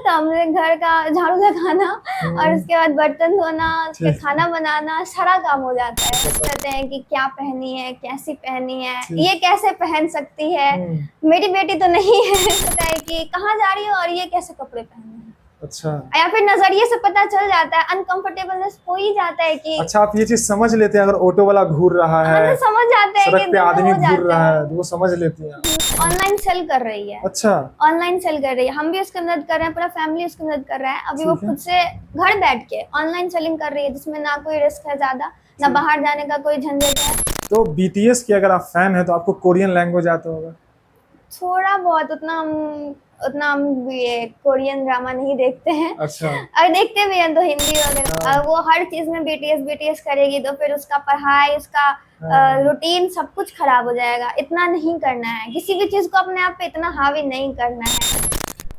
काम है, घर का झाड़ू लगाना और उसके बाद बर्तन धोना, फिर ठीक। खाना बनाना, सारा काम हो जाता है। कहते हैं कि क्या पहनी है, कैसी पहनी है, ये कैसे पहन सकती है, मेरी बेटी तो नहीं है। कहता है कि कहाँ जा रही हो और ये कैसे कपड़े पहने हैं। अच्छा या फिर नजरिए से पता चल जाता है, अनकंफर्टेबलनेस हो ही जाता है कि अच्छा, आप ये चीज समझ लेते हैं अगर ऑटो वाला घूर रहा हाँ, है, तो समझ जाते हैं कि सड़क पे दोनों आदमी हो घूर जाता रहा है। है, तो वो समझ लेती हैं। ऑनलाइन सेल कर रही है, अच्छा ऑनलाइन सेल कर रही है, हम भी उसकी मदद कर रहे हैं, पूरा फैमिली उसकी मदद कर रहा है। अभी वो ठीक है। खुद से घर बैठ के ऑनलाइन सेलिंग कर रही है, जिसमें ना कोई रिस्क है ज्यादा, ना बाहर जाने का कोई झंझट है। तो बीटीएस की अगर आप फैन है तो आपको कोरियन लैंग्वेज आता होगा? थोड़ा बहुत, उतना हम ये कोरियन ड्रामा नहीं देखते हैं। अच्छा और देखते भी हैं तो हिंदी वगैरह। हाँ। वो हर चीज में बीटीएस बीटीएस करेगी तो फिर उसका पढ़ाई, उसका हाँ। रूटीन सब कुछ खराब हो जाएगा। इतना नहीं करना है, किसी भी चीज को अपने आप पे इतना हावी नहीं करना है।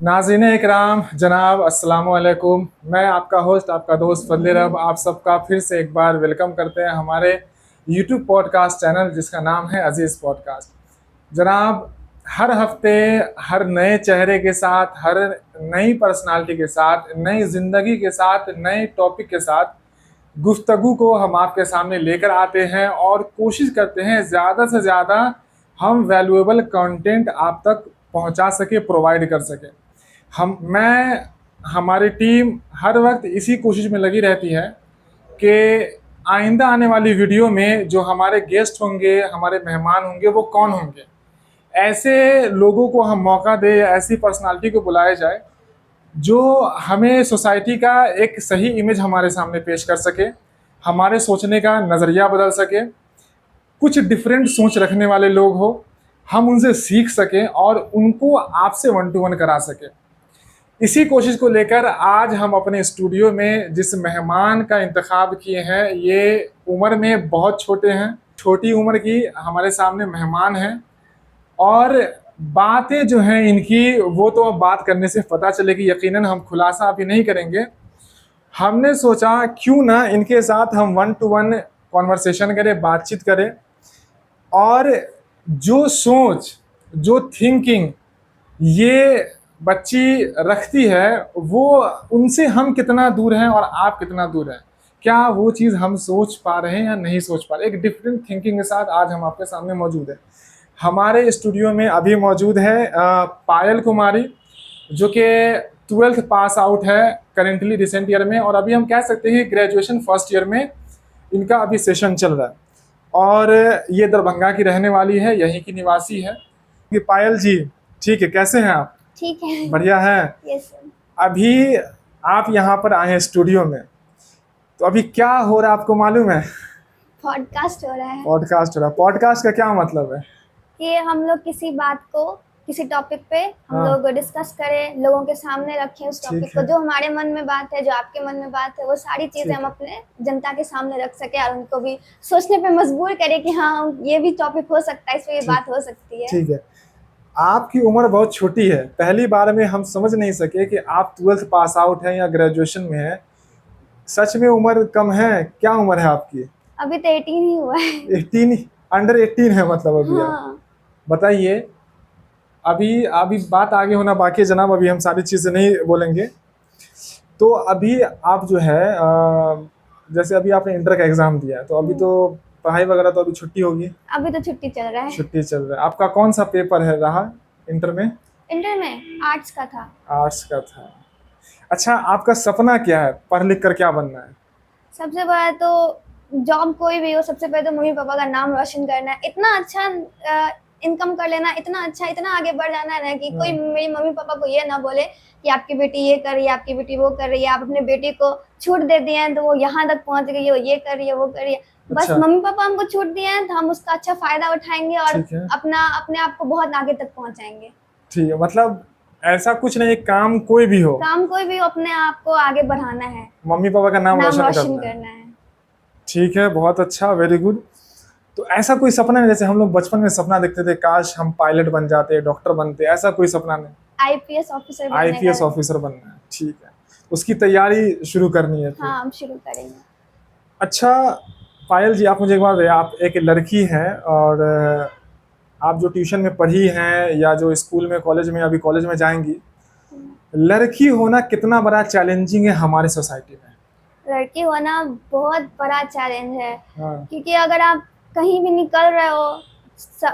नाज़रीन इकराम, जनाब अस्सलामु अलैकुम। मैं आपका होस्ट, आपका दोस्त फजले रब, आप सबका फिर से एक बार वेलकम करते हैं हमारे यूट्यूब पॉडकास्ट चैनल जिसका नाम है अजीज़ पॉडकास्ट। जनाब, हर हफ्ते हर नए चेहरे के साथ, हर नई पर्सनालिटी के साथ, नई ज़िंदगी के साथ, नए टॉपिक के साथ गुफ्तगू को हम आपके सामने लेकर आते हैं और कोशिश करते हैं ज़्यादा से ज़्यादा हम वैल्यूएबल कंटेंट आप तक पहुंचा सके, प्रोवाइड कर सके। हमारी टीम हर वक्त इसी कोशिश में लगी रहती है कि आइंदा आने वाली वीडियो में जो हमारे गेस्ट होंगे, हमारे मेहमान होंगे, वो कौन होंगे, ऐसे लोगों को हम मौका दें, ऐसी पर्सनालिटी को बुलाया जाए जो हमें सोसाइटी का एक सही इमेज हमारे सामने पेश कर सके, हमारे सोचने का नज़रिया बदल सके, कुछ डिफरेंट सोच रखने वाले लोग हो, हम उनसे सीख सकें और उनको आपसे वन टू वन करा सकें। इसी कोशिश को लेकर आज हम अपने स्टूडियो में जिस मेहमान का इंतखाब किए हैं, ये उम्र में बहुत छोटे हैं, छोटी उम्र की हमारे सामने मेहमान हैं और बातें जो हैं इनकी, वो तो अब बात करने से पता चलेगी, यकीनन हम खुलासा अभी नहीं करेंगे। हमने सोचा क्यों ना इनके साथ हम वन टू वन कॉन्वर्सेशन करें, बातचीत करें और जो सोच, जो थिंकिंग ये बच्ची रखती है, वो उनसे हम कितना दूर हैं और आप कितना दूर हैं, क्या वो चीज़ हम सोच पा रहे हैं या नहीं सोच पा रहे। एक डिफरेंट थिंकिंग के साथ आज हम आपके सामने मौजूद है। हमारे स्टूडियो में अभी मौजूद है पायल कुमारी, जो कि 12th पास आउट है करेंटली रिसेंट ईयर में, और अभी हम कह सकते हैं ग्रेजुएशन फर्स्ट ईयर में इनका अभी सेशन चल रहा है और ये दरभंगा की रहने वाली है, यहीं की निवासी है। ये पायल जी, ठीक है, कैसे हैं आप? ठीक है। बढ़िया है। यस। अभी आप यहाँ पर आए हैं स्टूडियो में, तो अभी क्या हो रहा है आपको मालूम है? पॉडकास्ट हो रहा है पॉडकास्ट हो रहा है। पॉडकास्ट का क्या मतलब है? कि हम लोग किसी बात को, किसी टॉपिक पे हम हाँ। लोग डिस्कस करें, लोगों के सामने रखें उस ठीक टॉपिक को, है। जो हमारे मन में बात है, जो आपके मन में बात है, वो सारी चीजें ठीक हम है। अपने जनता के सामने रख सके और उनको भी सोचने पे मजबूर करें कि हाँ, ये भी टॉपिक हो सकता है, इस पे ये ठीक। बात हो सकती है। ठीक है। आपकी उम्र बहुत छोटी है, पहली बार में हम समझ नहीं सके कि आप 12th पास आउट हैं या ग्रेजुएशन में हैं। सच में उम्र कम है? क्या उम्र है आपकी? अभी तो 18 ही हुआ है। 18? अंडर 18 है मतलब अभी आप? हाँ। बताइए। अभी अभी बात आगे होना बाकी है जनाब, अभी हम सारी चीज़ें नहीं बोलेंगे। तो अभी आप जो है जैसे अभी आपने इंटर का एग्ज़ाम दिया है, तो अभी तो पढ़ाई वगैरह तो अभी छुट्टी होगी? अभी तो छुट्टी चल रहा है। छुट्टी चल रहा है। आपका कौन सा पेपर है रहा इंटर में? इंटर में आर्ट्स का था। आर्ट्स का था। अच्छा, आपका सपना क्या है? पढ़ लिख कर क्या बनना है? सबसे बड़ा तो जॉब कोई भी हो, सबसे पहले तो मम्मी पापा का नाम रोशन करना है, इतना अच्छा इनकम कर लेना, इतना अच्छा, इतना आगे बढ़ जाना है ना कि कोई मेरी मम्मी पापा को ये ना बोले कि आपकी बेटी ये कर रही है, आपकी बेटी वो कर रही है, आप अपने बेटी को छूट दे दिए हैं तो वो यहाँ तक पहुंच गई है, वो ये कर रही है, वो कर रही है। बस अच्छा। मम्मी पापा हमको छूट दिए हैं तो हम उसका अच्छा फायदा उठाएंगे और ठीक है। अपने आप को बहुत आगे तक पहुंचाएंगे। ठीक है, मतलब ऐसा कुछ नहीं, काम कोई भी हो, काम कोई भी हो, अपने आप को आगे बढ़ाना है, मम्मी पापा का नाम रोशन रोशन करना है। करना है। ठीक है, बहुत अच्छा, वेरी गुड। तो ऐसा कोई सपना नहीं, जैसे हम लोग बचपन में सपना देखते थे काश हम पायलट बन जाते, डॉक्टर बनते, ऐसा कोई सपना नहीं? आईपीएस ऑफिसर बनने आईपीएस का। ऑफिसर बनना है, ठीक है, उसकी तैयारी शुरू करनी है फिर। हाँ, हम शुरू करेंगे। अच्छा पायल जी, आप मुझे एक बात बताइए, आप एक लड़की हैं और आप जो ट्यूशन में पढ़ी हैं या जो स्कूल में, कॉलेज में, अभी कॉलेज में जाएंगी, लड़की होना कितना बड़ा चैलेंजिंग है हमारे सोसाइटी में? लड़की होना बहुत बड़ा चैलेंज है, हाँ क्योंकि अगर आप कहीं भी निकल रहे हो,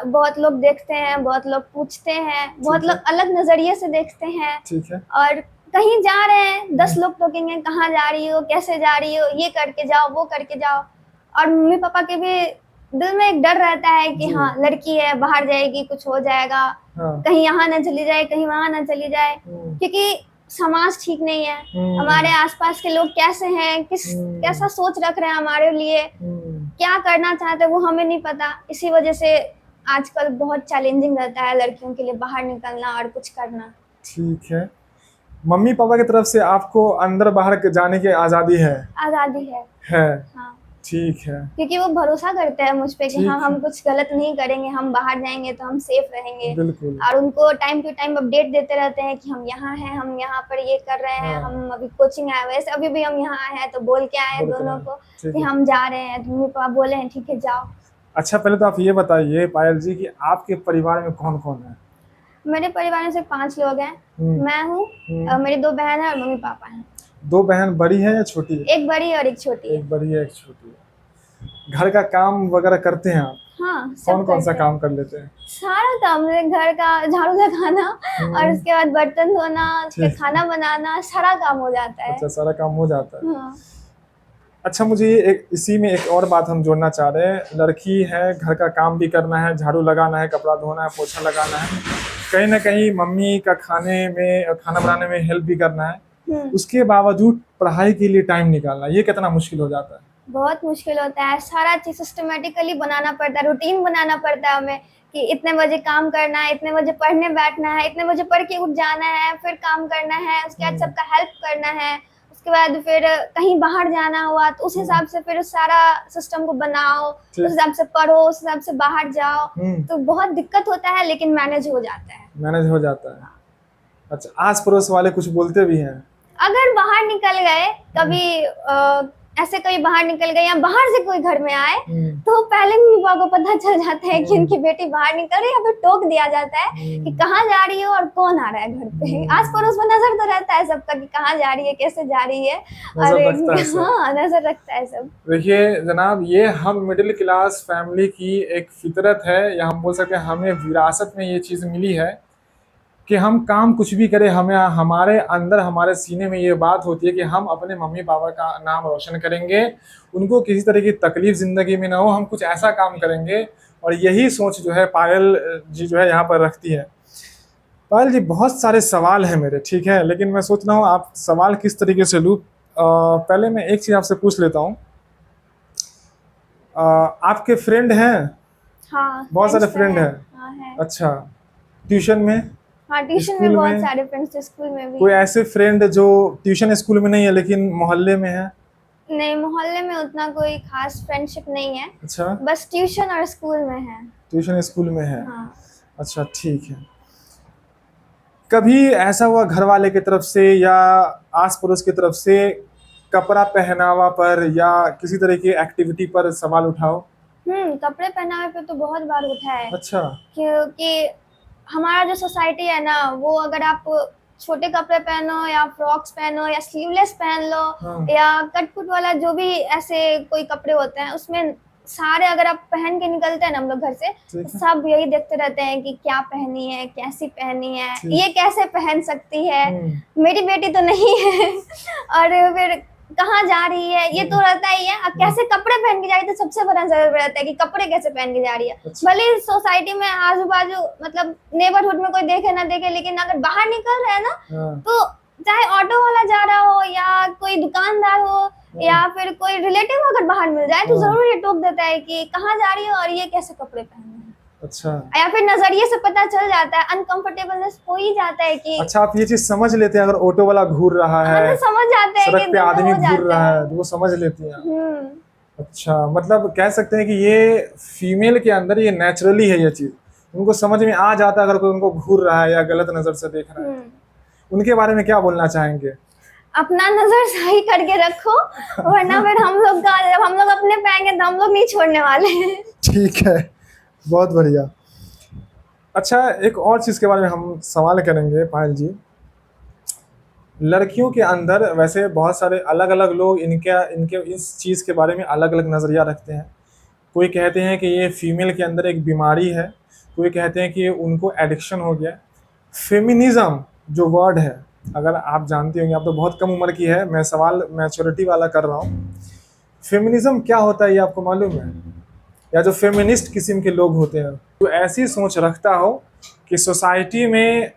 बहुत लोग देखते हैं, बहुत लोग पूछते हैं, बहुत ठीक है। लोग अलग नजरिए से देखते हैं। ठीक है। और कहीं जा रहे हैं 10 लोग टोकेंगे, कहाँ जा रही हो, कैसे जा रही हो, ये करके जाओ, वो करके जाओ। और मम्मी पापा के भी दिल में एक डर रहता है कि जी। हाँ लड़की है, बाहर जाएगी, कुछ हो जाएगा, हाँ। कहीं यहाँ ना चली जाए, कहीं वहां ना चली जाए, हम्म, क्योंकि समाज ठीक नहीं है। हम्म, हमारे आसपास के लोग कैसे हैं, कैसा सोच रख रहे हैं हमारे लिए, क्या करना चाहते हैं वो हमें नहीं पता। इसी वजह से आजकल बहुत चैलेंजिंग रहता है लड़कियों के लिए बाहर निकलना और कुछ करना। ठीक है। मम्मी पापा की तरफ से आपको अंदर बाहर जाने की आज़ादी है? आज़ादी है। है। हाँ, ठीक है। क्योंकि वो भरोसा करते हैं मुझ पे कि ठीक हाँ हम है। कुछ गलत नहीं करेंगे, हम बाहर जाएंगे तो हम सेफ रहेंगे। बिल्कुल। और उनको टाइम टू टाइम अपडेट देते रहते हैं कि हम यहाँ हैं, हम यहाँ पर ये कर रहे हैं, हाँ। हम अभी कोचिंग आए वैसे अभी भी हम यहाँ आए हैं, तो बोल के आए हैं बोल के दोनों आए। को ठीक कि है। हम जा रहे हैं। तो मम्मी पापा बोले हैं ठीक है जाओ। अच्छा, पहले तो आप ये बताइए पायल जी कि आपके परिवार में कौन कौन है? मेरे परिवार में सिर्फ 5 लोग हैं। मैं हूँ, मेरी 2 बहन है और मम्मी पापा हैं। 2 बहन बड़ी है या छोटी है? एक बड़ी और एक छोटी है। एक बड़ी है, एक छोटी है। घर का काम वगैरह करते हैं आप? हाँ, सब कौन कौन सा करते हैं। काम कर लेते हैं? सारा काम है, घर का झाड़ू लगाना और उसके बाद बर्तन धोना, उसके ठीक। खाना बनाना, सारा काम हो जाता है। अच्छा, सारा काम हो जाता है। हाँ। अच्छा, मुझे एक इसी में एक और बात हम जोड़ना चाह रहे हैं। लड़की है, घर का काम भी करना है, झाड़ू लगाना है, कपड़ा धोना है, पोछा लगाना है, कहीं ना कहीं मम्मी का खाना बनाने में हेल्प भी करना है। उसके बावजूद पढ़ाई के लिए टाइम निकालना, ये कितना मुश्किल हो जाता है? बहुत मुश्किल होता है। सारा चीज सिस्टमेटिकली बनाना पड़ता है, रूटीन बनाना पड़ता है हमें कि इतने बजे काम करना है, इतने बजे पढ़ने बैठना है, इतने बजे पढ़ के उठ जाना है, फिर काम करना है, उसके बाद सबका हेल्प करना है, उसके बाद फिर कहीं बाहर जाना हुआ तो उस हिसाब से फिर उस सारा सिस्टम को बनाओ, उस हिसाब से पढ़ो, उस हिसाब से बाहर जाओ। तो बहुत दिक्कत होता है, लेकिन मैनेज हो जाता है। मैनेज हो जाता है। अच्छा, आस पड़ोस वाले कुछ बोलते भी हैं? अगर बाहर निकल गए कभी, ऐसे कोई बाहर निकल गए या बाहर से कोई घर में आए, तो पहले मम्मी पापा को पता चल जाता है कि उनकी बेटी बाहर निकल रही है, या फिर टोक दिया जाता है कि कहाँ जा रही है और कौन आ रहा है घर पे। आस पड़ोस में नजर तो रहता है सबका कि कहाँ जा रही है, कैसे जा रही है। हाँ, नजर रखता है सब। देखिए जनाब, ये हम मिडिल क्लास फैमिली की एक फितरत है, या हम बोल सकते हैं हमें विरासत में ये चीज़ मिली है कि हम काम कुछ भी करें, हमें हमारे अंदर हमारे सीने में ये बात होती है कि हम अपने मम्मी पापा का नाम रोशन करेंगे, उनको किसी तरह की तकलीफ ज़िंदगी में ना हो, हम कुछ ऐसा काम करेंगे। और यही सोच जो है पायल जी जो है यहाँ पर रखती है। पायल जी, बहुत सारे सवाल हैं मेरे, ठीक है, लेकिन मैं सोच रहा हूँ आप सवाल किस तरीके से लूँ। पहले मैं एक चीज़ आपसे पूछ लेता हूँ। आपके फ्रेंड हैं? हाँ, बहुत सारे फ्रेंड हैं। हाँ, है। अच्छा, ट्यूशन में? हाँ, ट्यूशन में बहुत सारे फ्रेंड्स, स्कूल में भी। कोई ऐसे फ्रेंड जो ट्यूशन स्कूल में नहीं है लेकिन मोहल्ले में है? नहीं, मोहल्ले में उतना कोई खास फ्रेंडशिप नहीं है। अच्छा, बस ट्यूशन और स्कूल में है। ट्यूशन स्कूल में है। हाँ। अच्छा, ठीक है। कभी ऐसा हुआ घर वाले की तरफ से या आस पड़ोस की तरफ से कपड़ा पहनावा पर या किसी तरह की एक्टिविटी पर सवाल उठाओ? कपड़े पहनावे पे तो बहुत बार उठा है। अच्छा। क्योंकि हमारा जो सोसाइटी है ना, वो अगर आप छोटे कपड़े पहनो या फ्रॉक्स पहनो या स्लीवलेस पहन लो, हाँ। या कट फुट वाला जो भी ऐसे कोई कपड़े होते हैं, उसमें सारे अगर आप पहन के निकलते हैं ना हम लोग घर से, तो सब यही देखते रहते हैं कि क्या पहनी है, कैसी पहनी है, ये कैसे पहन सकती है, मेरी बेटी तो नहीं है। और फिर कहाँ जा रही है, ये तो रहता ही है। अब कैसे कपड़े पहन के जा रही है, तो सबसे बड़ा नजर रहता है कि कपड़े कैसे पहन के जा रही है। भले सोसाइटी में आजू बाजू मतलब नेबरहुड में कोई देखे ना देखे, लेकिन अगर बाहर निकल रहे हैं ना, तो चाहे ऑटो वाला जा रहा हो या कोई दुकानदार हो या फिर कोई रिलेटिव अगर बाहर मिल जाए, तो जरूर ये टोक देता है कि कहाँ जा रही है और ये कैसे कपड़े पहने हैं। अच्छा। या फिर नजरिए से पता चल जाता है, अनकंफर्टेबलनेस हो ही जाता है कि अच्छा, आप ये चीज समझ लेते हैं अगर ऑटो वाला घूर रहा है, तो समझ जाते हैं, सड़क पे आदमी घूर रहा है, तो वो समझ लेती हैं। अच्छा, मतलब कह सकते हैं कि ये फीमेल के अंदर ये नेचुरली है, ये चीज उनको समझ में आ जाता है अगर कोई उनको घूर रहा है या गलत नजर से देख रहा है। उनके बारे में क्या बोलना चाहेंगे? अपना नजर सही करके रखो, वरना फिर हम लोग का, जब हम लोग अपने पे आएंगे तो हम लोग नहीं छोड़ने वाले हैं। ठीक है, बहुत बढ़िया। अच्छा, एक और चीज के बारे में हम सवाल करेंगे पायल जी। लड़कियों के अंदर वैसे बहुत सारे अलग अलग लोग इनके इनके इस चीज़ के बारे में अलग अलग नज़रिया रखते हैं। कोई कहते हैं कि ये फीमेल के अंदर एक बीमारी है, कोई कहते हैं कि ये उनको एडिक्शन हो गया। फेमिनिज्म जो वर्ड है, अगर आप जानती होंगी, आप तो बहुत कम उम्र की है, मैं सवाल मैच्योरिटी वाला कर रहा हूँ। फेमिनिज्म क्या होता है ये आपको मालूम है? या जो फेमिनिस्ट किस्म के लोग होते हैं, जो ऐसी सोच रखता हो कि सोसाइटी में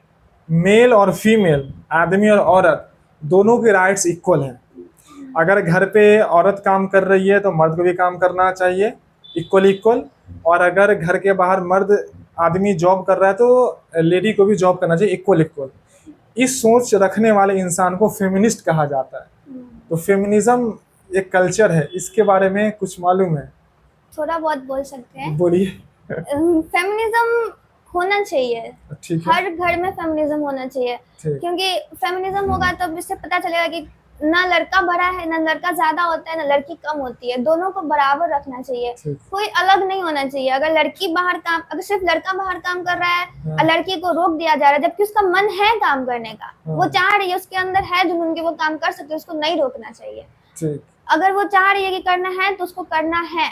मेल और फीमेल, आदमी और औरत, दोनों के राइट्स इक्वल हैं। अगर घर पे औरत काम कर रही है तो मर्द को भी काम करना चाहिए इक्वल इक्वल, और अगर घर के बाहर मर्द आदमी जॉब कर रहा है तो लेडी को भी जॉब करना चाहिए इक्वल इक्वल। इस सोच रखने वाले इंसान को फेमिनिस्ट कहा जाता है। तो फेमिनिज्म एक कल्चर है, इसके बारे में कुछ मालूम है? थोड़ा बहुत बोल सकते हैं। बोलिए। फेमिनिज्म होना चाहिए, ठीक है, हर घर में फेमिनिज्म होना चाहिए, ठीक। क्योंकि फेमिनिज्म होगा तब इससे पता चलेगा कि ना लड़का बड़ा है, ना लड़का ज्यादा होता है, ना लड़की कम होती है, दोनों को बराबर रखना चाहिए। ठीक। कोई अलग नहीं होना चाहिए। अगर लड़की बाहर काम, अगर सिर्फ लड़का बाहर काम कर रहा है और लड़की को रोक दिया जा रहा है, जबकि उसका मन है काम करने का, वो चाह रही है, उसके अंदर है जुनून कि वो काम कर सकते, उसको नहीं रोकना चाहिए। ठीक। अगर वो चाह रही है कि करना है तो उसको करना है,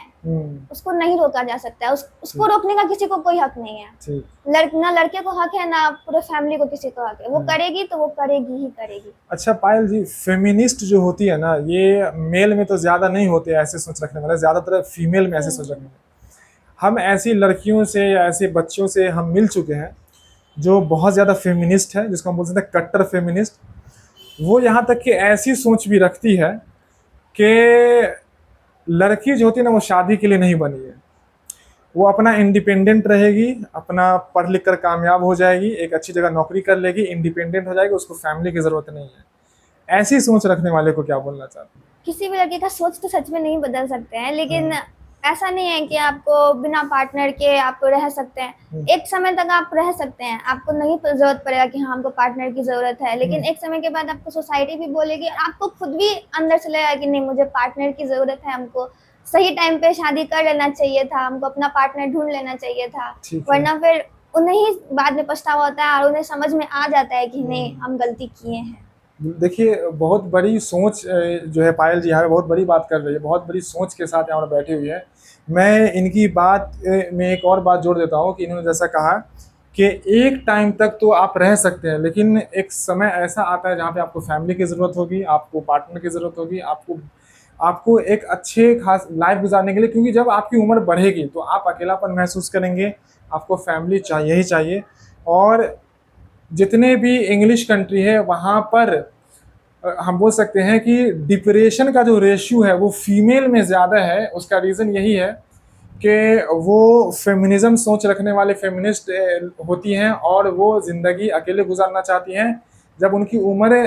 उसको नहीं रोका जा सकता है। उसको रोकने का किसी को कोई हक नहीं है। ना लड़के को हक है, ना पूरे फैमिली को किसी को हक है। वो करेगी तो वो करेगी ही करेगी। अच्छा पायल जी, फेमिनिस्ट जो होती है ना, ये मेल में तो ज्यादा नहीं होते ऐसे सोच रखने वाले, ज्यादातर फीमेल में ऐसे सोच रखने वाले। हम ऐसी लड़कियों से या ऐसे बच्चों से हम मिल चुके हैं जो बहुत ज्यादा फेमिनिस्ट है, जिसको हम बोल सकते हैं कट्टर फेमिनिस्ट। वो यहाँ तक कि ऐसी सोच भी रखती है कि लड़की जो होती है ना, वो शादी के लिए नहीं बनी है। वो अपना इंडिपेंडेंट रहेगी, अपना पढ़ लिख कर कामयाब हो जाएगी, एक अच्छी जगह नौकरी कर लेगी, इंडिपेंडेंट हो जाएगी, उसको फैमिली की ज़रूरत नहीं है। ऐसी सोच रखने वाले को क्या बोलना चाहते हैं? किसी भी लड़के का सोच तो सच में नहीं बदल सकते हैं, लेकिन ऐसा नहीं है कि आपको बिना पार्टनर के आपको रह सकते हैं। एक समय तक आप रह सकते हैं, आपको नहीं जरूरत पड़ेगा कि हाँ हमको पार्टनर की जरूरत है, लेकिन एक समय के बाद आपको सोसाइटी भी बोलेगी, आपको खुद भी अंदर से लगेगा कि नहीं मुझे पार्टनर की जरूरत है, हमको सही टाइम पे शादी कर लेना चाहिए था, हमको अपना पार्टनर ढूंढ लेना चाहिए था, वरना फिर उन्हें ही बाद में पछतावा होता है और उन्हें समझ में आ जाता है कि नहीं हम गलती किए हैं। देखिए, बहुत बड़ी सोच जो है पायल जी यहाँ पे बहुत बड़ी बात कर रही है, बहुत बड़ी सोच के साथ यहाँ पर बैठी हुई है। मैं इनकी बात में एक और बात जोड़ देता हूँ कि इन्होंने जैसा कहा कि एक टाइम तक तो आप रह सकते हैं, लेकिन एक समय ऐसा आता है जहाँ पे आपको फैमिली की ज़रूरत होगी, आपको पार्टनर की ज़रूरत होगी, आपको एक अच्छे खास लाइफ गुजारने के लिए, क्योंकि जब आपकी उम्र बढ़ेगी तो आप अकेलापन महसूस करेंगे, आपको फैमिली चाहिए ही चाहिए। और जितने भी इंग्लिश कंट्री है वहाँ पर हम बोल सकते हैं कि डिप्रेशन का जो रेशियो है वो फीमेल में ज़्यादा है। उसका रीज़न यही है कि वो फेमिनिज्म सोच रखने वाले फेमिनिस्ट होती हैं और वो ज़िंदगी अकेले गुजारना चाहती हैं। जब उनकी उम्र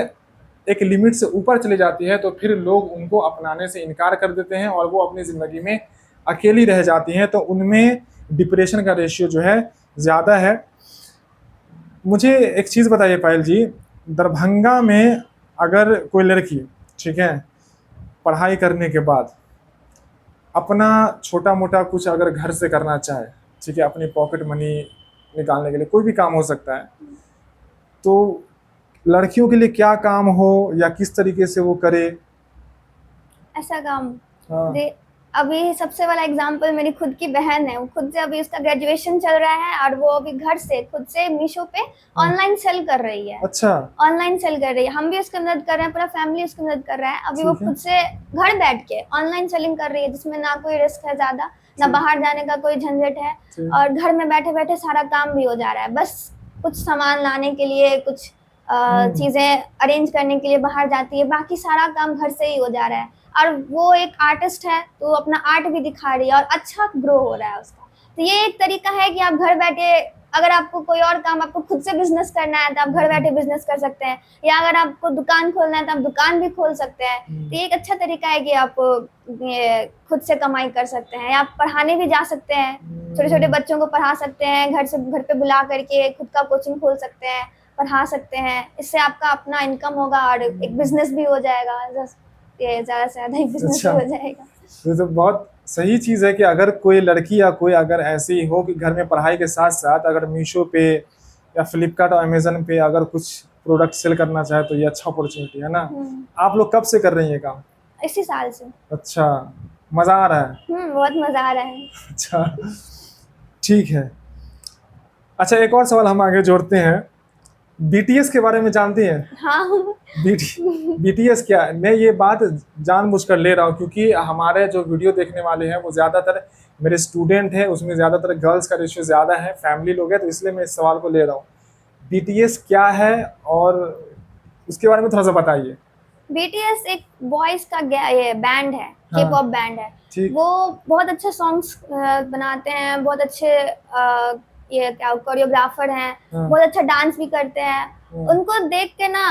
एक लिमिट से ऊपर चली जाती है तो फिर लोग उनको अपनाने से इनकार कर देते हैं और वो अपनी ज़िंदगी में अकेली रह जाती हैं, तो उनमें डिप्रेशन का रेशियो जो है ज़्यादा है। मुझे एक चीज़ बताइए पायल जी, दरभंगा में अगर कोई लड़की, ठीक है, पढ़ाई करने के बाद अपना छोटा मोटा कुछ अगर घर से करना चाहे, ठीक है, अपनी पॉकेट मनी निकालने के लिए, कोई भी काम हो सकता है, तो लड़कियों के लिए क्या काम हो या किस तरीके से वो करे? ऐसा काम अभी सबसे वाला एग्जांपल मेरी खुद की बहन है। वो खुद से अभी उसका ग्रेजुएशन चल रहा है और वो अभी घर से खुद से मीशो पे ऑनलाइन सेल कर रही है। अच्छा, ऑनलाइन सेल कर रही है, हम भी उसकी मदद कर रहे हैं, पूरा फैमिली उसकी मदद कर रहा है। अभी वो खुद से घर बैठ के ऑनलाइन सेलिंग कर रही है, जिसमें ना कोई रिस्क है ज्यादा, ना बाहर जाने का कोई झंझट है, और घर में बैठे बैठे सारा काम भी हो जा रहा है। बस कुछ सामान लाने के लिए, कुछ चीजें अरेंज करने के लिए बाहर जाती है, बाकी सारा काम घर से ही हो जा रहा है। और वो एक आर्टिस्ट है तो अपना आर्ट भी दिखा रही है और अच्छा ग्रो हो रहा है उसका। तो ये एक तरीका है कि आप घर बैठे, अगर आपको कोई और काम, आपको खुद से बिजनेस करना है तो आप घर बैठे बिजनेस कर सकते हैं, या अगर आपको दुकान खोलना है तो आप दुकान भी खोल सकते हैं। तो ये एक अच्छा तरीका है कि आप खुद से कमाई कर सकते हैं, या आप पढ़ाने भी जा सकते हैं, छोटे छोटे बच्चों को पढ़ा सकते हैं, घर पे बुला करके खुद का कोचिंग खोल सकते हैं, पढ़ा सकते हैं। इससे आपका अपना इनकम होगा और एक बिजनेस भी हो जाएगा, ज़्यादा से ज़्यादा एक बिजनेस भी हो जाएगा। तो बहुत सही चीज़ है कि अगर कोई लड़की या कोई अगर ऐसी हो कि घर में पढ़ाई के साथ साथ अगर मीशो पे या फ्लिपकार्ट और अमेजन पे अगर कुछ प्रोडक्ट सेल करना चाहे तो ये अच्छा अपॉर्चुनिटी है ना। आप लोग कब से कर रही हैं ये काम? इसी साल से। अच्छा, मजा आ रहा है? बहुत मजा आ रहा है। अच्छा, ठीक है। अच्छा, एक और सवाल हम आगे जोड़ते हैं। बीटीएस के बारे में जानती हैं? हाँ। बीटीएस क्या है? मैं ये बात जानबूझकर ले रहा हूँ क्योंकि हमारे जो वीडियो देखने वाले हैं वो ज़्यादातर मेरे स्टूडेंट हैं, उसमें ज़्यादातर गर्ल्स का रेशियो ज़्यादा है, फैमिली लोग हैं, तो इसलिए मैं इस सवाल को ले रहा हूँ। बीटीएस क्या है और उसके बारे में थोड़ा सा बताइए। बीटीएस एक बॉयज का ये बैंड है, के पॉप बैंड है। ठीक। वो बहुत अच्छे सॉन्ग्स बनाते हैं, बहुत अच्छे ये क्या कोरियोग्राफर हैं, बहुत अच्छा डांस भी करते हैं। उनको देख के ना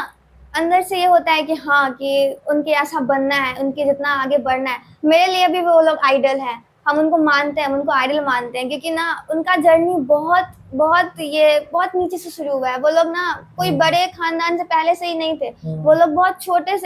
अंदर से ये होता है कि हाँ, कि उनके ऐसा बनना है, उनके जितना आगे बढ़ना है। मेरे लिए भी वो लोग आइडल हैं, हम उनको मानते हैं, हम उनको आइडल मानते हैं, क्योंकि ना उनका जर्नी बहुत बहुत नीचे से शुरू हुआ है। वो लोग ना कोई बड़े खानदान से पहले से ही नहीं थे, वो लोग बहुत छोटी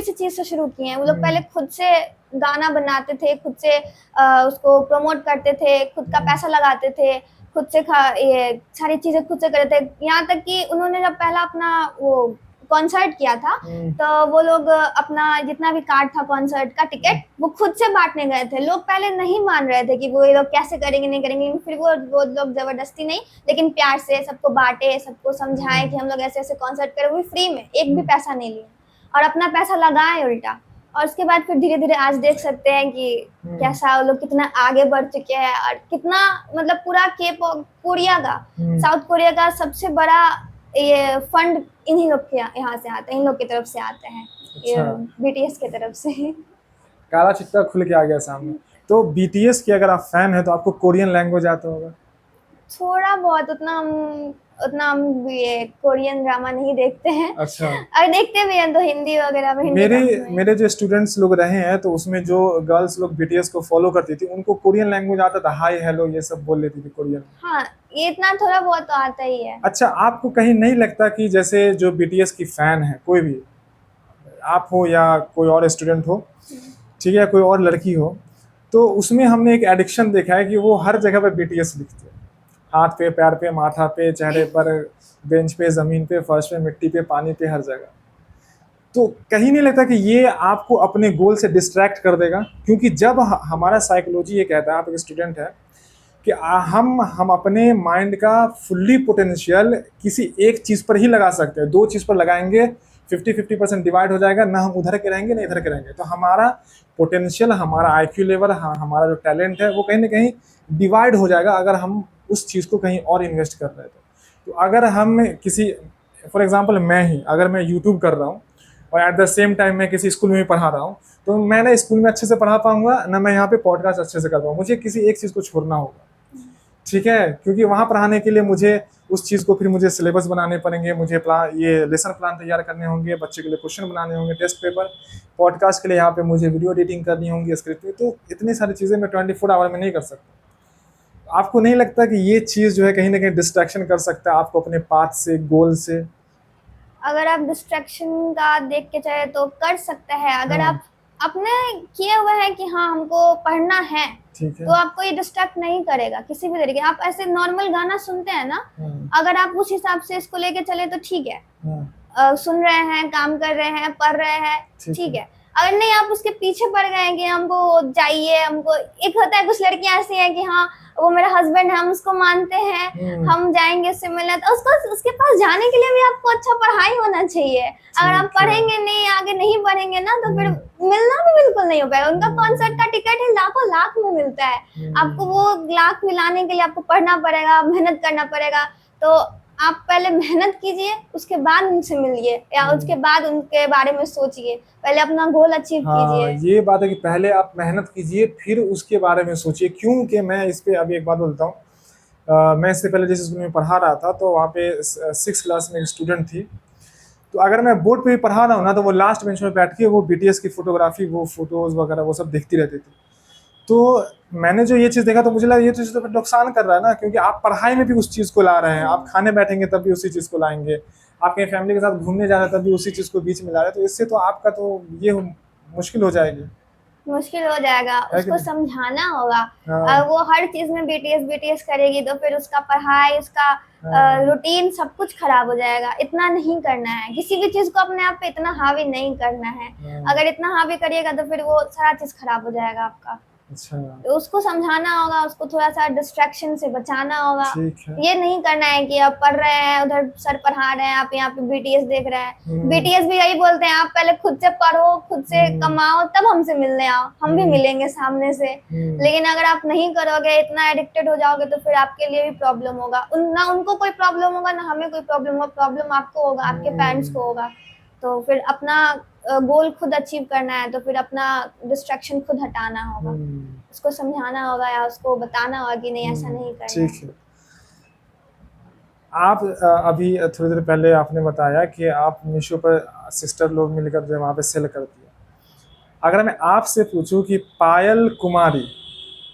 सी चीज से शुरू किए हैं। वो लोग पहले खुद से गाना बनाते थे, खुद से उसको प्रमोट करते थे, खुद का पैसा लगाते थे, खुद से ये सारी चीजें खुद से करते थे। यहाँ तक कि उन्होंने जब पहला अपना वो कॉन्सर्ट किया था तो वो लोग अपना जितना भी कार्ड था कॉन्सर्ट का टिकट वो खुद से बांटने गए थे। लोग पहले नहीं मान रहे थे कि वो ये लोग कैसे करेंगे, नहीं करेंगे, फिर वो लोग जबरदस्ती नहीं लेकिन प्यार से सबको बांटे, सबको समझाए कि हम लोग ऐसे ऐसे कॉन्सर्ट करें, वो फ्री में, एक भी पैसा नहीं लिया और अपना पैसा लगाए उल्टा। और उसके बाद फिर धीरे धीरे आज देख सकते हैं कि कैसा वो लोग कितना आगे बढ़ चुके हैं और कितना मतलब पूरा कोरिया का, साउथ कोरिया का सबसे बड़ा ये फंड इन्हीं लोग के यहाँ से आता है, इन लोग की तरफ से आते हैं। ये बीटीएस की तरफ से। काला चिट्टा खुल के आ गया सामने। तो बीटीएस की अगर आप फैन है तो आपको कोरियन लैंग्वेज आता होगा? थोड़ा बहुत, उतना हम ये कोरियन ड्रामा नहीं देखते हैं। अच्छा। और देखते भी हैं तो हिंदी वगैरह में। मेरे जो स्टूडेंट्स लोग रहे हैं तो उसमें जो गर्ल्स लोग बीटीएस को फॉलो करती थी उनको कोरियन लैंग्वेज आता था, हाय हेलो ये सब बोल लेती थी कोरियन। हाँ, ये इतना थोड़ा बहुत तो आता ही है। अच्छा, आपको कहीं नहीं लगता कि जैसे जो बीटीएस की फैन है, कोई भी आप हो या कोई और स्टूडेंट हो, ठीक है, कोई और लड़की हो, तो उसमें हमने एक एडिक्शन देखा है कि वो हर जगह पे बीटीएस लिखते हैं, हाथ पे, पैर पे, माथा पे, चेहरे पर, बेंच पे, जमीन पे, फर्श पे, मिट्टी पे, पानी पे, हर जगह। तो कहीं नहीं लगता कि ये आपको अपने गोल से डिस्ट्रैक्ट कर देगा? क्योंकि जब हमारा साइकोलॉजी ये कहता है, आप एक स्टूडेंट है, कि हम अपने माइंड का फुल्ली पोटेंशियल किसी एक चीज़ पर ही लगा सकते हैं। दो चीज़ पर लगाएंगे 50-50% डिवाइड हो जाएगा, ना हम उधर के रहेंगे ना इधर के रहेंगे। तो हमारा पोटेंशियल, हमारा आईक्यू लेवल, हमारा जो टैलेंट है वो कहीं ना कहीं डिवाइड हो जाएगा अगर हम उस चीज़ को कहीं और इन्वेस्ट कर रहे हैं। तो अगर हम किसी, फॉर एग्जाम्पल मैं ही अगर मैं यूट्यूब कर रहा हूँ और एट द सेम टाइम मैं किसी स्कूल में भी पढ़ा रहा हूँ, तो मैं ना स्कूल में अच्छे से पढ़ा पाऊंगा ना मैं यहाँ पे पॉडकास्ट अच्छे से कर पाऊंगा। मुझे किसी एक चीज़ को छोड़ना होगा, ठीक है, क्योंकि वहाँ पढ़ाने के लिए मुझे उस चीज़ को फिर मुझे सिलेबस बनाने पड़ेंगे, मुझे ये लेसन प्लान तैयार करने होंगे, बच्चे के लिए क्वेश्चन बनाने होंगे, टेस्ट पेपर, पॉडकास्ट के लिए यहाँ पे मुझे वीडियो एडिटिंग करनी होंगी, स्क्रिप्ट में। तो इतनी सारी चीज़ें मैं 24 आवर में नहीं कर सकता। आपको नहीं लगता कि ये चीज़ जो है कहीं ना कहीं डिस्ट्रैक्शन कर सकता है आपको अपने पाथ से, गोल से? अगर आप डिस्ट्रैक्शन का देख के चाहे तो कर सकते हैं। अगर आप अपने किए हुए हैं कि हाँ हमको पढ़ना है, तो आपको ये डिस्ट्रैक्ट नहीं करेगा किसी भी तरीके। आप ऐसे नॉर्मल गाना सुनते हैं ना, अगर आप उस हिसाब से इसको लेके चले तो ठीक है, सुन रहे हैं, काम कर रहे हैं, पढ़ रहे हैं, ठीक है। अगर नहीं आप उसके पीछे पड़ गए कि हमको चाहिए, हमको एक होता है कुछ लड़कियां ऐसी हैं कि हाँ वो मेरा हस्बैंड है, हम उसको मानते हैं, हम जाएंगे उससे मिलने, तो उसके पास जाने के लिए भी आपको अच्छा पढ़ाई होना चाहिए। अगर आप पढ़ेंगे नहीं, आगे नहीं बढ़ेंगे ना, तो फिर मिलना भी बिल्कुल नहीं हो पाएगा। उनका कॉन्सर्ट का टिकट है लाखों लाख में मिलता है, आपको वो लाख मिलाने के लिए आपको पढ़ना पड़ेगा, मेहनत करना पड़ेगा। तो आप पहले मेहनत कीजिए, उसके बाद उनसे मिलिए या उसके बाद उनके बारे में सोचिए, पहले अपना गोल अचीव कीजिए। ये बात है कि पहले आप मेहनत कीजिए फिर उसके बारे में सोचिए। क्योंकि मैं इस पे अभी एक बात बोलता हूँ, मैं इससे पहले जिस स्कूल में पढ़ा रहा था तो वहाँ पे 6th क्लास में एक स्टूडेंट थी, तो अगर मैं बोर्ड पे भी पढ़ा रहा हूँ ना तो वो लास्ट बेंच में बैठ के वो बीटीएस की फोटोग्राफी, वो फोटोज वगैरह वो सब देखती रहती थी। तो मैंने जो ये चीज़ देखा तो मुझे लगा ये चीज़ तो नुकसान कर रहा है ना, क्योंकि आप पढ़ाई में भी उस चीज़ को ला रहे हैं, आप खाने बैठेंगे तब भी उसी चीज़ को लाएंगे, आप कहीं फैमिली के साथ घूमने जा रहे हैं तब भी उसी चीज़ को बीच में ला रहे हैं, तो इससे तो आपका तो ये मुश्किल हो जाएगी। मुश्किल हो जाएगा, है कि उसको नहीं? समझाना होगा। हाँ वो हर चीज में बीटीएस बीटीएस करेगी तो फिर उसका पढ़ाई, उसका हाँ रूटीन सब कुछ खराब हो जाएगा। इतना नहीं करना है, किसी भी चीज को अपने आप पे इतना हावी नहीं करना है। हाँ, अगर इतना हावी करिएगा तो फिर वो सारा चीज खराब हो जाएगा आपका। अच्छा तो उसको समझाना होगा, उसको थोड़ा सा डिस्ट्रैक्शन से बचाना होगा। ठीक है। ये नहीं करना है कि आप पढ़ रहे हैं, उधर सर पढ़ा रहे हैं, आप यहाँ पे बीटीएस देख रहे हैं। बीटीएस भी यही बोलते हैं, आप पहले खुद से पढ़ो, खुद से कमाओ, तब हमसे मिलने आओ, हम भी मिलेंगे सामने से। लेकिन अगर आप नहीं करोगे, इतना एडिक्टेड हो जाओगे तो फिर आपके लिए भी प्रॉब्लम होगा। ना उनको कोई प्रॉब्लम होगा, ना हमें कोई प्रॉब्लम होगा। प्रॉब्लम आपको होगा, आपके पेरेंट्स को होगा। तो फिर अपना गोल खुद अचीव करना है तो फिर अपना डिस्ट्रैक्शन खुद हटाना होगा। उसको समझाना होगा या उसको बताना होगा कि नहीं ऐसा नहीं करना है। ठीक है। आप अभी थोड़ी देर पहले आपने बताया कि आप मीशो पर सिस्टर लोग मिलकर जो है वहाँ पे सेल करती है। अगर मैं आपसे पूछूं कि पायल कुमारी,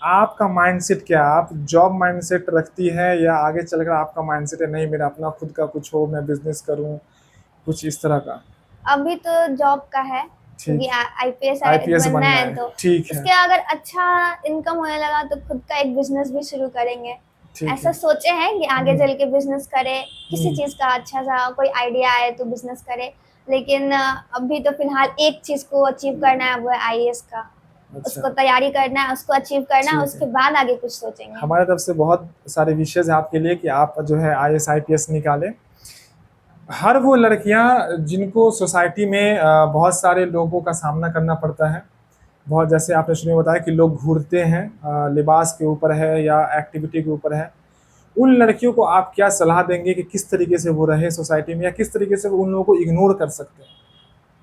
आपका माइंडसेट क्या है? आप जॉब माइंडसेट रखती है या आगे चलकर आपका माइंडसेट है नहीं मेरा अपना खुद का कुछ हो, मैं बिजनेस करूं, कुछ इस तरह का? अभी तो जॉब का है, ठीक, क्योंकि आईपीएस आईपीएस बनना बनना है। है, तो ठीक है, उसके अगर अच्छा इनकम होने लगा तो खुद का एक बिजनेस भी शुरू करेंगे। ठीक ऐसा है। सोचे हैं कि आगे चल के बिजनेस करे, किसी चीज का अच्छा सा कोई आइडिया आए तो बिजनेस करे। लेकिन अभी तो फिलहाल एक चीज को अचीव करना है, वो है आईएएस का। उसको अच्छा, तैयारी करना है, उसको अचीव करना है, ठीक उसके है। बाद आगे कुछ सोचेंगे। हमारे तरफ से बहुत सारे विशेष है आपके लिए कि आप जो है आईएएस आईपीएस निकालें। हर वो लड़कियां जिनको सोसाइटी में बहुत सारे लोगों का सामना करना पड़ता है, बहुत जैसे आपने शुरू में बताया कि लोग घूरते हैं, लिबास के ऊपर है या एक्टिविटी के ऊपर है, उन लड़कियों को आप क्या सलाह देंगे कि किस तरीके से वो रहे सोसाइटी में या किस तरीके से वो उन लोगों को इग्नोर कर सकते हैं?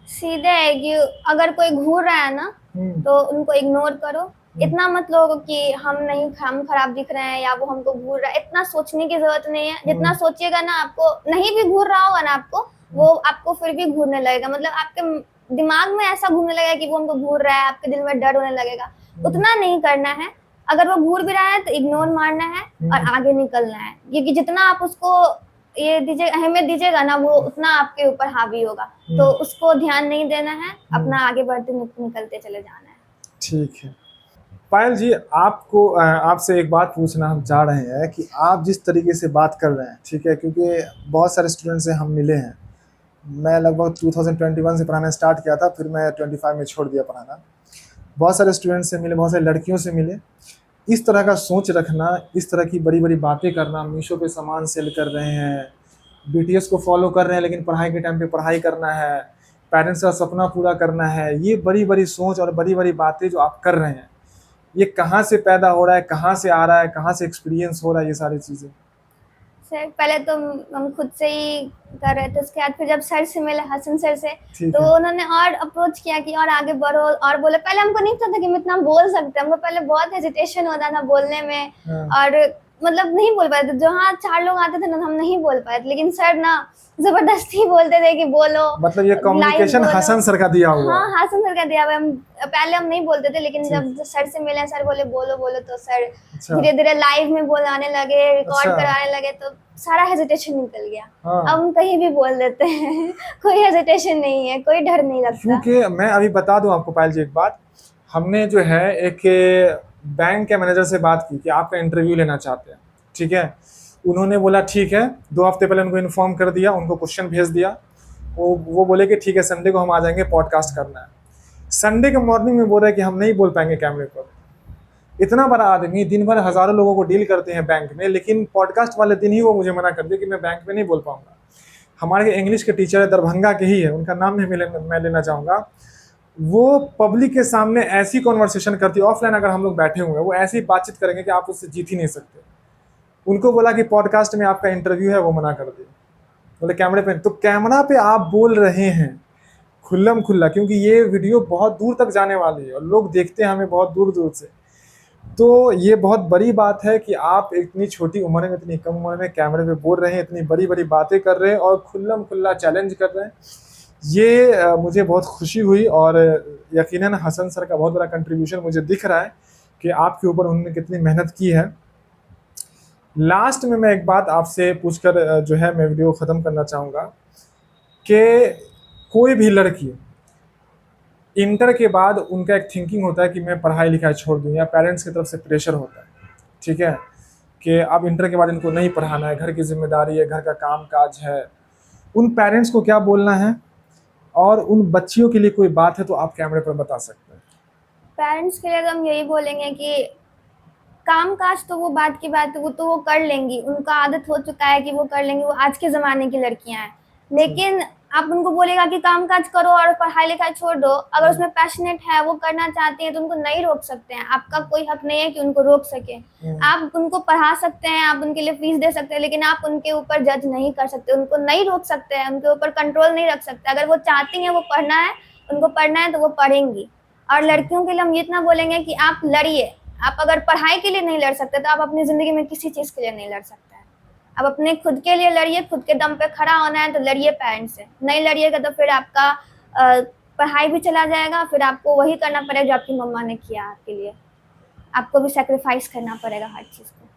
सीधे है कि अगर कोई घूर रहा है ना तो उनको इग्नोर करो। इतना मत लो कि हम खराब दिख रहे हैं या वो हमको घूर रहा है। इतना सोचने की जरूरत नहीं है। जितना सोचिएगा ना, आपको नहीं भी घूर रहा होगा ना, आपको वो आपको फिर भी घूरने लगेगा। मतलब आपके दिमाग में ऐसा घूमने लगेगा कि वो हमको घूर रहा है, आपके दिल में डर होने लगेगा। उतना नहीं करना है। अगर वो घूर भी रहा है तो इग्नोर मारना है और आगे निकलना है, क्योंकि जितना आप उसको ये दीजिए अहमियत दीजिएगा ना, वो उतना आपके ऊपर हावी होगा। तो उसको ध्यान नहीं देना है, अपना आगे बढ़ते निकलते चले जाना है। ठीक है। पायल जी, आपको आपसे एक बात पूछना हम चाह रहे हैं कि आप जिस तरीके से बात कर रहे हैं, ठीक है, क्योंकि बहुत सारे स्टूडेंट से हम मिले हैं। मैं लगभग 2021 से पढ़ाना स्टार्ट किया था, फिर मैं 25 में छोड़ दिया पढ़ाना। बहुत सारे स्टूडेंट से मिले, बहुत सारी लड़कियों से मिले। इस तरह का सोच रखना, इस तरह की बड़ी बड़ी बातें करना, मीशो पे सामान सेल कर रहे हैं, बीटीएस को फॉलो कर रहे हैं लेकिन पढ़ाई के टाइम पे पढ़ाई करना है, पेरेंट्स का सपना पूरा करना है, ये बड़ी बड़ी सोच और बड़ी बड़ी बातें जो आप कर रहे हैं, ये कहाँ से पैदा हो रहा है, कहाँ से आ रहा है, कहाँ से एक्सपीरियंस हो रहा है ये सारी चीज़ें? सर पहले तो हम खुद से ही कर रहे थे। उसके बाद फिर जब सर से मिले, हसन सर से, ठीक तो है। उन्होंने और अप्रोच किया कि और आगे बढ़ो और बोले। पहले हमको नहीं पता था कि हम इतना बोल सकते हैं। हमको पहले बहुत हेजिटेशन होता था बोलने में। हाँ। और मतलब नहीं बोल पाए थे। जहाँ 4 लोग आते थे ना, हम नहीं बोल पाए थे। लेकिन सर ना जबरदस्ती बोलते थे कि बोलो, मतलब ये लाइव कम्युनिकेशन बोलो। हसन सर का दिया हुआ हाँ, है। हासन सर का दिया हुआ है। पहले हम नहीं बोलते थे, लेकिन ठीक। जब सर से मिले, सर बोले बोलो बोलो, तो सर अच्छा। धीरे धीरे लाइव में बोलाने लगे, रिकॉर्ड अच्छा। कराने लगे, तो सारा हेजिटेशन निकल गया। हाँ। अब हम कहीं भी बोल देते हैं। कोई हेजिटेशन नहीं है, कोई डर नहीं लगता। क्योंकि मैं अभी बता दूं आपको पायल जी एक बात, हमने जो है एक बैंक के मैनेजर से बात की कि आपका इंटरव्यू लेना चाहते हैं, ठीक है। उन्होंने बोला ठीक है, 2 हफ्ते पहले उनको इन्फॉर्म कर दिया, उनको क्वेश्चन भेज दिया। वो बोले कि ठीक है संडे को हम आ जाएंगे, पॉडकास्ट करना है। संडे के मॉर्निंग में बोल रहे हैं कि हम नहीं बोल पाएंगे कैमरे पर। इतना बड़ा आदमी, दिन भर हजारों लोगों को डील करते हैं बैंक में, लेकिन पॉडकास्ट वाले दिन ही वो मुझे मना कर दिया कि मैं बैंक में नहीं बोल पाऊंगा। हमारे इंग्लिश के टीचर है, दरभंगा के ही है, उनका नाम नहीं मैं लेना चाहूँगा। वो पब्लिक के सामने ऐसी कॉन्वर्सेशन करती है, ऑफलाइन अगर हम लोग बैठे हुए हैं वो ऐसी बातचीत करेंगे कि आप उससे जीत ही नहीं सकते। उनको बोला कि पॉडकास्ट में आपका इंटरव्यू है, वो मना कर दिया। बोले कैमरे पे, तो कैमरा पे आप बोल रहे हैं खुल्लम खुल्ला, क्योंकि ये वीडियो बहुत दूर तक जाने वाली है और लोग देखते हैं हमें बहुत दूर दूर से। तो ये बहुत बड़ी बात है कि आप इतनी छोटी उम्र में, इतनी कम उम्र में कैमरे पे बोल रहे हैं, इतनी बड़ी बड़ी बातें कर रहे हैं और खुल्लम खुल्ला चैलेंज कर रहे हैं। ये मुझे बहुत खुशी हुई और यकीनन हसन सर का बहुत बड़ा कंट्रीब्यूशन मुझे दिख रहा है कि आपके ऊपर उन्होंने कितनी मेहनत की है। लास्ट में मैं एक बात आपसे पूछकर जो है मैं वीडियो ख़त्म करना चाहूँगा कि कोई भी लड़की इंटर के बाद उनका एक थिंकिंग होता है कि मैं पढ़ाई लिखाई छोड़ दूँ, या पेरेंट्स की तरफ से प्रेशर होता है, ठीक है, कि अब इंटर के बाद इनको नहीं पढ़ाना है, घर की जिम्मेदारी है, घर का काम काज है। उन पेरेंट्स को क्या बोलना है, और उन बच्चियों के लिए कोई बात है तो आप कैमरे पर बता सकते हैं। पेरेंट्स के लिए तो हम यही बोलेंगे कि काम काज तो वो बात की बात है, वो तो वो कर लेंगी, उनका आदत हो चुका है कि वो कर लेंगी, वो आज के ज़माने की लड़कियां हैं। लेकिन आप उनको बोलेगा कि काम काज करो और पढ़ाई लिखाई छोड़ दो, अगर उसमें पैशनेट है, वो करना चाहती हैं, तो उनको नहीं रोक सकते हैं। आपका कोई हक नहीं है कि उनको रोक सके। आप उनको पढ़ा सकते हैं, आप उनके लिए फीस दे सकते हैं, लेकिन आप उनके ऊपर जज नहीं कर सकते, उनको नहीं रोक सकते हैं, उनके ऊपर कंट्रोल नहीं रख सकते। अगर वो चाहती हैं वो पढ़ना है, उनको पढ़ना है, तो वो पढ़ेंगी। और लड़कियों के लिए हम इतना बोलेंगे कि आप लड़िए। आप अगर पढ़ाई के लिए नहीं लड़ सकते तो आप अपनी ज़िंदगी में किसी चीज़ के लिए नहीं लड़ सकते हैं। आप अपने खुद के लिए लड़िए, खुद के दम पे खड़ा होना है तो लड़िए पेरेंट्स से। नहीं लड़िएगा तो फिर आपका पढ़ाई भी चला जाएगा, फिर आपको वही करना पड़ेगा जो आपकी मम्मा ने किया आपके लिए। आपको भी सेक्रीफाइस करना पड़ेगा हर चीज़ को,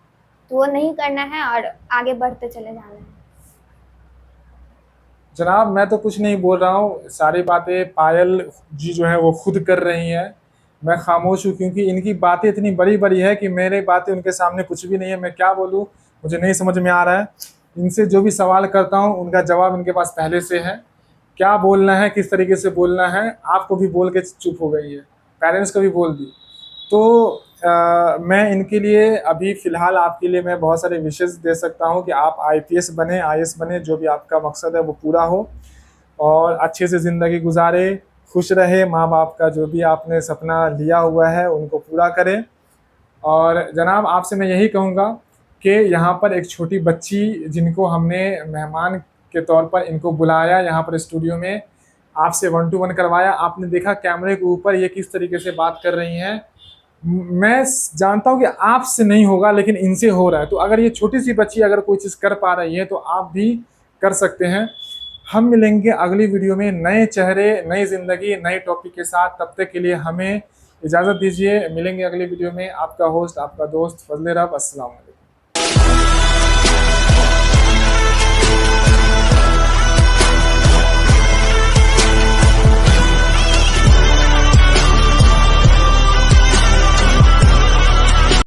तो वो नहीं करना है और आगे बढ़ते चले जाना है। जनाब मैं तो कुछ नहीं बोल रहा हूँ, सारी बातें पायल जी जो है वो खुद कर रही हैं। मैं खामोश हूँ क्योंकि इनकी बातें इतनी बड़ी बड़ी है कि मेरी बातें उनके सामने कुछ भी नहीं है। मैं क्या बोलूँ, मुझे नहीं समझ में आ रहा है। इनसे जो भी सवाल करता हूँ उनका जवाब इनके पास पहले से है। क्या बोलना है, किस तरीके से बोलना है, आपको भी बोल के चुप हो गई है, पेरेंट्स को भी बोल दी। तो मैं इनके लिए अभी फ़िलहाल आपके लिए मैं बहुत सारे विशेस दे सकता हूँ कि आप आईपीएस बने, आईएएस बने, जो भी आपका मकसद है वो पूरा हो और अच्छे से ज़िंदगी गुजारे, खुश रहे, माँ बाप का जो भी आपने सपना लिया हुआ है उनको पूरा करें। और जनाब आपसे मैं यही कहूँगा कि यहाँ पर एक छोटी बच्ची जिनको हमने मेहमान के तौर पर इनको बुलाया यहाँ पर स्टूडियो में, आपसे 1 to 1 करवाया, आपने देखा कैमरे के ऊपर ये किस तरीके से बात कर रही हैं। मैं जानता हूँ कि आपसे नहीं होगा लेकिन इनसे हो रहा है। तो अगर ये छोटी सी बच्ची अगर कोई चीज़ कर पा रही है तो आप भी कर सकते हैं। हम मिलेंगे अगली वीडियो में नए चेहरे, नई ज़िंदगी, नए टॉपिक के साथ। तब तक के लिए हमें इजाज़त दीजिए। मिलेंगे अगली वीडियो में। आपका होस्ट, आपका दोस्त फजले रब। अस्सलाम वालेकुम।